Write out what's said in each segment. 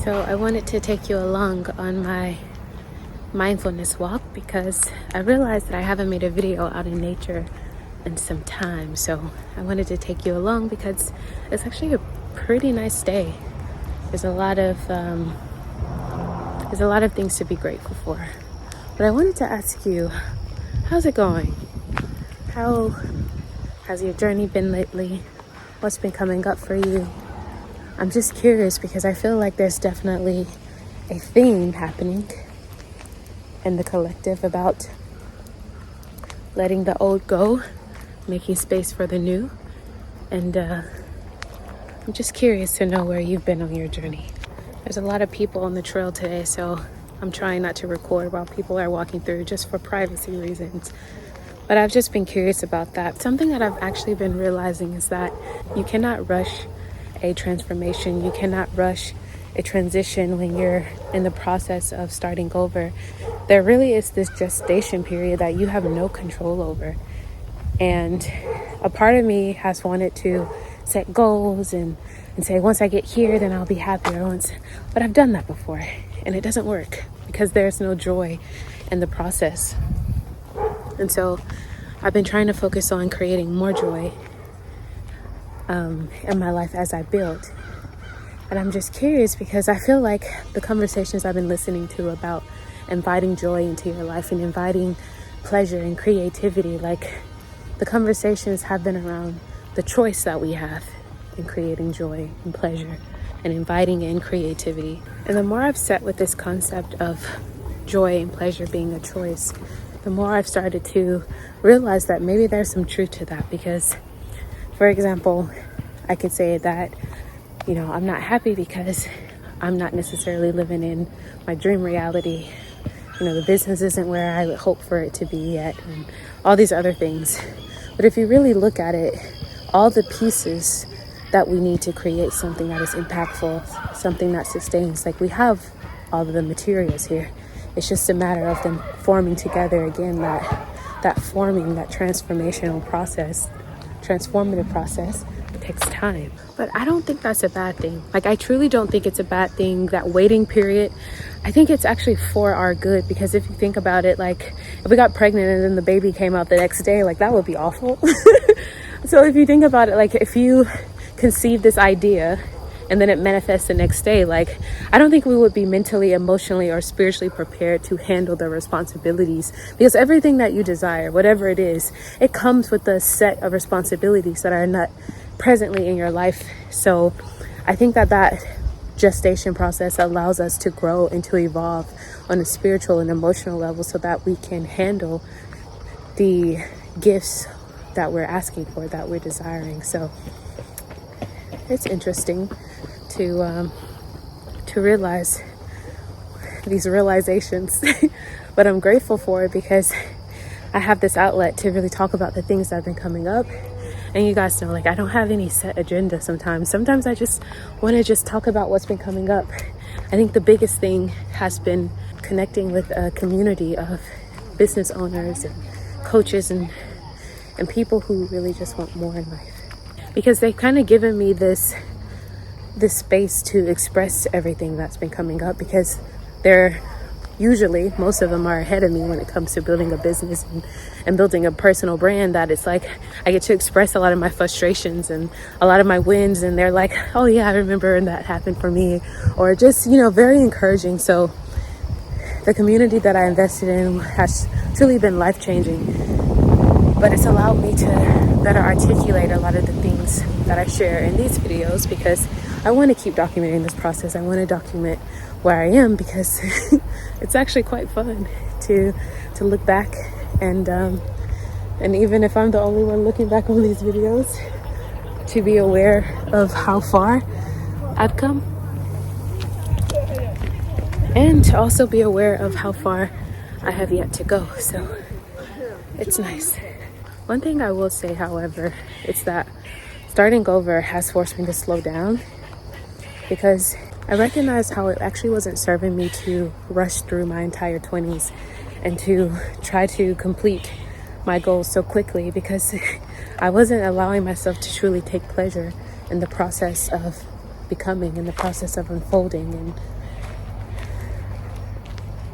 So I wanted to take you along on my mindfulness walk because I realized that I haven't made a video out in nature in some time. So I wanted to take you along because it's actually a pretty nice day. There's a lot of things to be grateful for. But I wanted to ask you, how's it going? How has your journey been lately? What's been coming up for you? I'm just curious because I feel like there's definitely a theme happening in the collective about letting the old go, making space for the new. And I'm just curious to know where you've been on your journey. There's a lot of people on the trail today, so I'm trying not to record while people are walking through just for privacy reasons. But I've just been curious about that. Something that I've actually been realizing is that you cannot rush a transformation. You cannot rush a transition when you're in the process of starting over. There really is this gestation period that you have no control over. And a part of me has wanted to set goals and say, once I get here, then I'll be happier. But I've done that before and it doesn't work because there's no joy in the process. And so I've been trying to focus on creating more joy in my life as I build. And I'm just curious because I feel like the conversations I've been listening to about inviting joy into your life and inviting pleasure and creativity, like the conversations have been around the choice that we have in creating joy and pleasure and inviting in creativity. And the more I've sat with this concept of joy and pleasure being a choice, the more I've started to realize that maybe there's some truth to that. Because, for example, I could say that, I'm not happy because I'm not necessarily living in my dream reality. The business isn't where I would hope for it to be yet, and all these other things. But if you really look at it, all the pieces that we need to create something that is impactful, something that sustains, like we have all of the materials here. It's just a matter of them forming together again, that forming, that transformative process takes time. But I don't think that's a bad thing. Like, I truly don't think it's a bad thing, that waiting period. I think it's actually for our good, because if you think about it, like if we got pregnant and then the baby came out the next day, like that would be awful. So if you think about it, like if you conceive this idea and then it manifests the next day, like I don't think we would be mentally, emotionally, or spiritually prepared to handle the responsibilities, because everything that you desire, whatever it is, it comes with a set of responsibilities that are not presently in your life. So I think that gestation process allows us to grow and to evolve on a spiritual and emotional level so that we can handle the gifts that we're asking for, that we're desiring. So it's interesting to realize these realizations, but I'm grateful for it because I have this outlet to really talk about the things that have been coming up. And you guys know, like, I don't have any set agenda sometimes. Sometimes I just want to just talk about what's been coming up. I think the biggest thing has been connecting with a community of business owners and coaches and people who really just want more in life. Because they've kind of given me this space to express everything that's been coming up, because most of them are ahead of me when it comes to building a business and building a personal brand, that it's like I get to express a lot of my frustrations and a lot of my wins, and they're like, oh yeah, I remember when that happened for me, or just, very encouraging. So the community that I invested in has truly been life-changing, but it's allowed me to better articulate a lot of the things that I share in these videos, because I want to keep documenting this process. I want to document where I am, because it's actually quite fun to look back and even if I'm the only one looking back on these videos, to be aware of how far I've come, and to also be aware of how far I have yet to go. So it's nice. One thing I will say, however, is that starting over has forced me to slow down, because I recognized how it actually wasn't serving me to rush through my entire 20s and to try to complete my goals so quickly, because I wasn't allowing myself to truly take pleasure in the process of becoming and the process of unfolding. And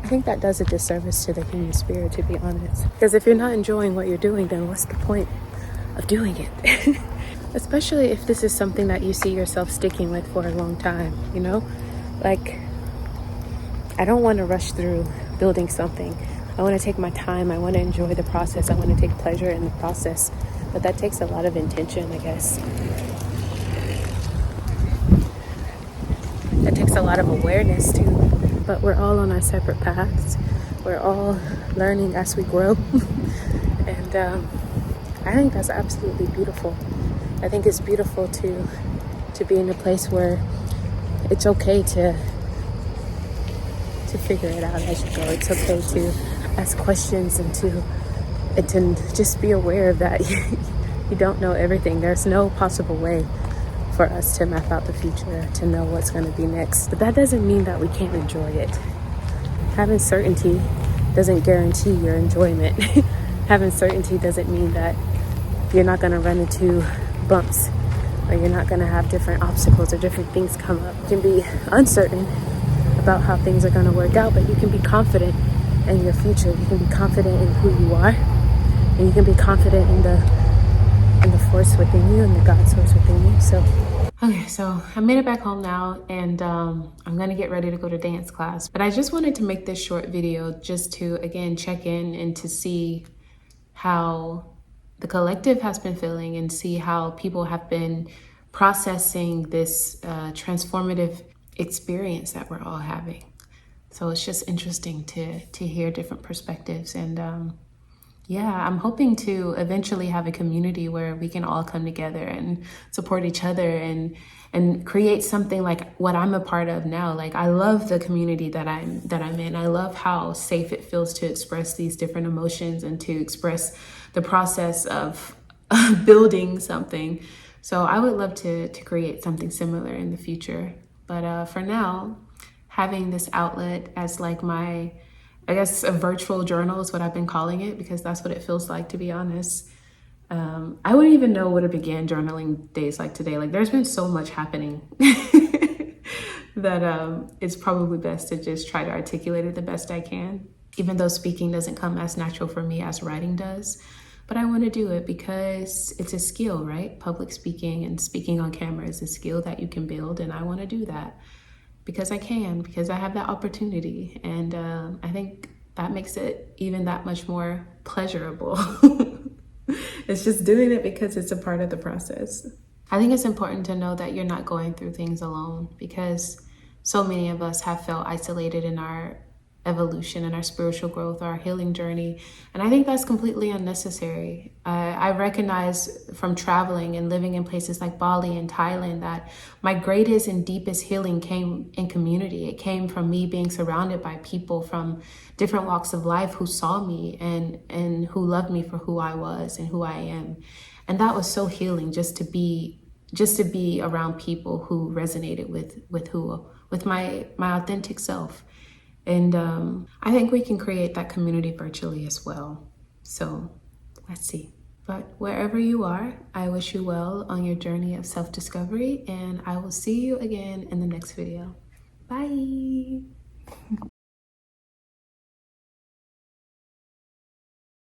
I think that does a disservice to the human spirit, to be honest. Because if you're not enjoying what you're doing, then what's the point of doing it? Especially if this is something that you see yourself sticking with for a long time, you know? Like, I don't want to rush through building something. I want to take my time. I want to enjoy the process. I want to take pleasure in the process. But that takes a lot of intention, I guess. That takes a lot of awareness too. But we're all on our separate paths. We're all learning as we grow. And I think that's absolutely beautiful. I think it's beautiful to be in a place where it's okay to figure it out as you go. It's okay to ask questions and to just be aware of that. You don't know everything. There's no possible way for us to map out the future, to know what's going to be next. But that doesn't mean that we can't enjoy it. Having certainty doesn't guarantee your enjoyment. Having certainty doesn't mean that you're not going to run into bumps, or you're not going to have different obstacles or different things come up. You can be uncertain about how things are going to work out, but you can be confident in your future. You can be confident in who you are, and you can be confident in the force within you and the God source within you. So okay, so I made it back home now, and I'm gonna get ready to go to dance class. But I just wanted to make this short video just to, again, check in and to see how the collective has been feeling and see how people have been processing this transformative experience that we're all having. So it's just interesting to hear different perspectives. And yeah, I'm hoping to eventually have a community where we can all come together and support each other and create something like what I'm a part of now. Like, I love the community that I'm in. I love how safe it feels to express these different emotions and to express the process of building something. So I would love to create something similar in the future. But for now, having this outlet as like my, I guess, a virtual journal is what I've been calling it, because that's what it feels like, to be honest. I wouldn't even know where to begin journaling days like today. Like, there's been so much happening that it's probably best to just try to articulate it the best I can, even though speaking doesn't come as natural for me as writing does. But I want to do it because it's a skill, right? Public speaking and speaking on camera is a skill that you can build, and I want to do that. Because I can, because I have that opportunity. And I think that makes it even that much more pleasurable. It's just doing it because it's a part of the process. I think it's important to know that you're not going through things alone, because so many of us have felt isolated in our evolution and our spiritual growth, our healing journey. And I think that's completely unnecessary. I recognize from traveling and living in places like Bali and Thailand that my greatest and deepest healing came in community. It came from me being surrounded by people from different walks of life who saw me and who loved me for who I was and who I am. And that was so healing, just to be around people who resonated with my authentic self. And I think we can create that community virtually as well. So let's see. But wherever you are, I wish you well on your journey of self-discovery, and I will see you again in the next video. Bye.